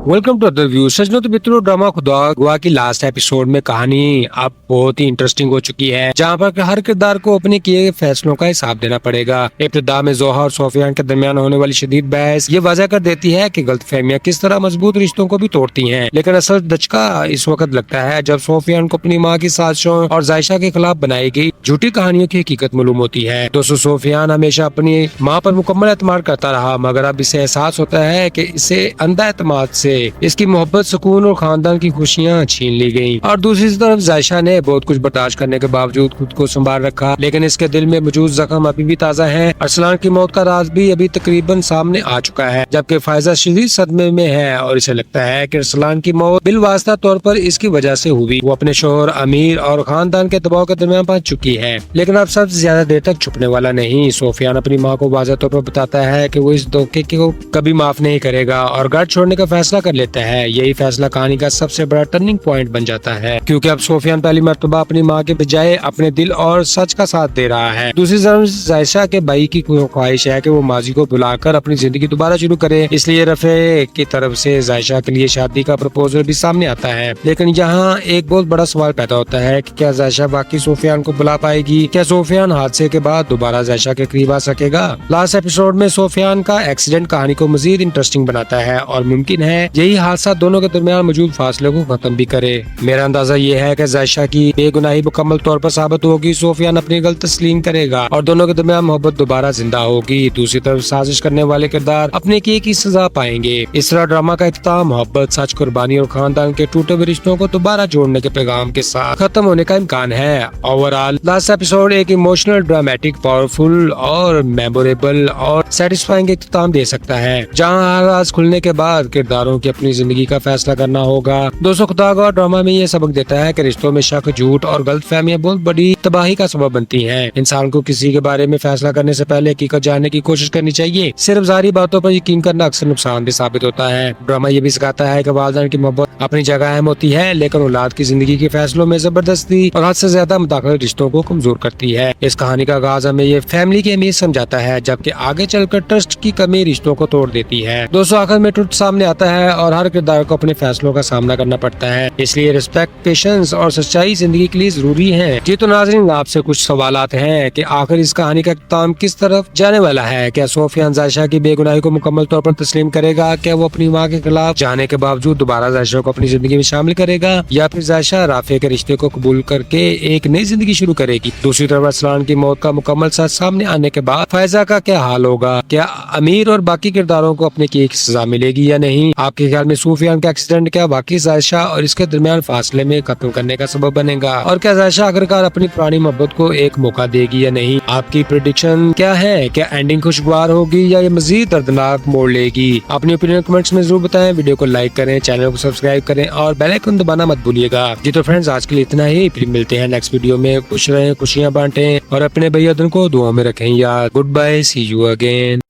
Welcome to other view. सजनों तो मित्रों, ड्रामा खुदा गवाह की लास्ट एपिसोड में कहानी अब बहुत ही इंटरेस्टिंग हो चुकी है, जहां पर हर किरदार को अपने किए गए फैसलों का हिसाब देना पड़ेगा। इब्तिदा में जोहा और सोफियान के दरमियान होने वाली शदीद बहस ये वजह कर देती है कि गलतफहमियां किस तरह मजबूत रिश्तों को भी तोड़ती हैं। लेकिन असल दचका इस वक्त लगता है जब सोफियान को अपनी माँ की साजिशों और जायशा के खिलाफ बनाई गई झूठी कहानियों की हकीकत मालूम होती है। दोस्तों, सोफियान हमेशा अपनी माँ पर मुकम्मल एतमाद करता रहा, मगर अब इसे एहसास होता है कि इसे अंधा एतमाद से इसकी मोहब्बत, सुकून और खानदान की खुशियाँ छीन ली गयी। और दूसरी तरफ जायशा ने बहुत कुछ बर्दाश्त करने के बावजूद खुद को संभाल रखा, लेकिन इसके दिल में मौजूद जख्म अभी भी ताज़ा है। अरसलान की मौत का राज भी अभी तकरीबन सामने आ चुका है, जबकि फायजा शदीद सदमे में है और इसे लगता है कि अरसलान की मौत बिलवास्ता तौर पर इसकी वजह से हुई। वो अपने शोहर, अमीर और खानदान के दबाव के दरमियान पहुंच चुकी है, लेकिन अब सब ज्यादा देर तक छुपने वाला नहीं। सोफियान अपनी माँ को वाज़ेह तौर पर बताता है कि वो इस धोखे को कभी माफ नहीं करेगा और घर छोड़ने का फैसला कर लेता है। यही फैसला कहानी का सबसे बड़ा टर्निंग पॉइंट बन जाता है, क्योंकि अब सोफियान पहली मर्तबा अपनी माँ के बजाय अपने दिल और सच का साथ दे रहा है। दूसरी तरफ जायशा के भाई की ख्वाहिश है कि वो माजी को भुलाकर अपनी जिंदगी दोबारा शुरू करे, इसलिए रफे की तरफ से जायशा के लिए शादी का प्रपोजल भी सामने आता है। लेकिन यहाँ एक बहुत बड़ा सवाल पैदा होता है कि क्या जायशा बाकी सोफियान को बुला पाएगी? क्या सोफियान हादसे के बाद दोबारा जायशा के करीब आ सकेगा? लास्ट एपिसोड में सोफियान का एक्सीडेंट कहानी को मजीद इंटरेस्टिंग बनाता है और मुमकिन है यही हादसा दोनों के दरमियान मौजूद फासले को खत्म भी करे। मेरा अंदाजा ये है कि जायशा की बेगुनाही मुकम्मल तौर पर साबित होगी, सोफियान अपनी गलती तस्लीम करेगा और दोनों के दरमियान मोहब्बत दोबारा जिंदा होगी। दूसरी तरफ साजिश करने वाले किरदार अपने किए की सजा पाएंगे। इस तरह ड्रामा का इख्तिताम मोहब्बत, सच, कुर्बानी और खानदान के टूटे हुए रिश्तों को दोबारा जोड़ने के पैगाम के साथ खत्म होने का इम्कान है। ओवरऑल लास्ट एपिसोड एक इमोशनल, ड्रामेटिक, पावरफुल और मेमोरेबल और सेटिस्फाइंग इख्तिताम दे सकता है, जहाँ हर राज खुलने के बाद किरदारों की अपनी जिंदगी का फैसला करना होगा। दोस्तों, खुदा का ड्रामा में ये सबक देता है कि रिश्तों में शक, झूठ और गलतफहमियां बहुत बड़ी तबाही का सबब बनती हैं। इंसान को किसी के बारे में फैसला करने से पहले हकीकत जानने की कोशिश करनी चाहिए। सिर्फ जारी बातों पर यकीन करना अक्सर नुकसान भी साबित होता है। ड्रामा ये भी सिखाता है कि वालिदैन की मोहब्बत अपनी जगह अहम होती है, लेकिन औलाद की जिंदगी के फैसलों में जबरदस्ती और हद से ज्यादा मुदाखलत रिश्तों को कमजोर करती है। इस कहानी का आगाज हमें ये फैमिली की अहमियत समझाता है, जबकि आगे चलकर ट्रस्ट की कमी रिश्तों को तोड़ देती है। दोस्तों, आखिर में ट्रुथ सामने आता है और हर किरदार को अपने फैसलों का सामना करना पड़ता है, इसलिए रिस्पेक्ट, पेशेंस और सच्चाई जिंदगी के लिए जरूरी है। जी तो नाज़रीन, आपसे कुछ सवालात हैं कि आखिर इस कहानी का इख्तिताम किस तरफ जाने वाला है? क्या सोफियान जायशा की बेगुनाही को मुकम्मल तौर पर तस्लीम करेगा? क्या वो अपनी माँ के खिलाफ जाने के बावजूद दोबारा जायशा को अपनी जिंदगी में शामिल करेगा, या फिर जायशा राफे के रिश्ते को कबूल करके एक नई जिंदगी शुरू करेगी? दूसरी तरफ अरसलान की मौत का मुकम्मल सच सामने आने के बाद फायजा का क्या हाल होगा? क्या अमीर और बाकी किरदारों को अपने की सजा मिलेगी या नहीं? आपके ख्याल में सोफियान का एक्सीडेंट क्या वाकई जायशा और इसके दरमियान फासले में खत्म करने का सबब बनेगा? और क्या जायशा आखिरकार अपनी पुरानी मोहब्बत को एक मौका देगी या नहीं? आपकी प्रेडिक्शन क्या है? क्या एंडिंग खुशगवार होगी या ये मजीद दर्दनाक मोड़ लेगी? अपनी ओपिनियन कमेंट्स में जरूर बताएं। वीडियो को लाइक करें, चैनल को सब्सक्राइब करें और बेल आइकन दबाना मत भूलिएगा। जी तो फ्रेंड्स, आज के लिए इतना ही। फिर मिलते हैं नेक्स्ट वीडियो में। खुश रहें, खुशियां बांटें और अपने भैया को दुआ में रखें यार। Good bye, see you again.